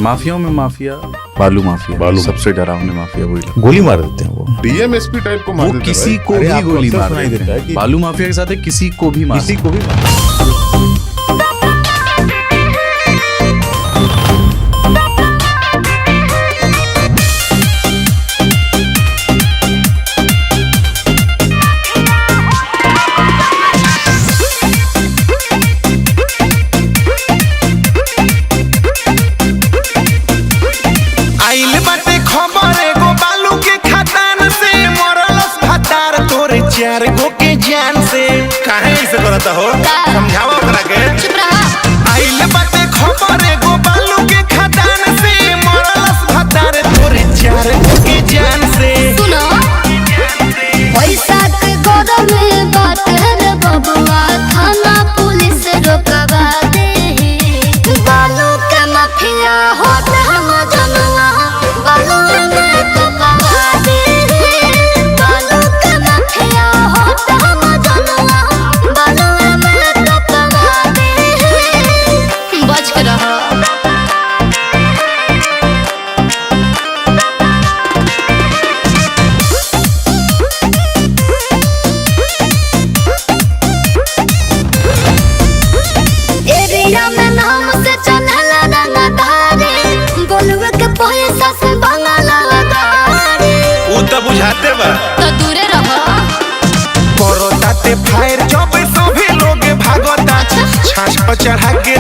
माफियाओं में माफिया, बालू माफिया, सबसे डरावने माफिया वही। गोली मार देते हैं वो, डीएमएसपी टाइप को मार वो देते किसी को भी गोली मार देते हैं। बालू माफिया के साथ है, किसी को भी मार, किसी को भी चार गो के जान से काहे ऐसे करता हो, समझावा करा के। चुप रहा। आइल बाटे खबर एगो बालू के खदान से, मरलस भतार तोरे चार गो के जान से। सुनो पैसा के गोद में बाटे रे बबुआ, थाना पुलिस रोकवा दे। बालू के माफिया होत हम जनुआ, बालू में रोकवा दे। बालू के माफिया होत हम जनुआ, बालू में रोकवा दे। बच के रहो। एरिया में नाम से चलला रंगदारी, गोलुआ के पैसा से बंगला लगारी। उ त बुझाते बा तो दूरे रहो। करो ताते फायर जब सभी लोग भागता, छाछ पर चढ़ा के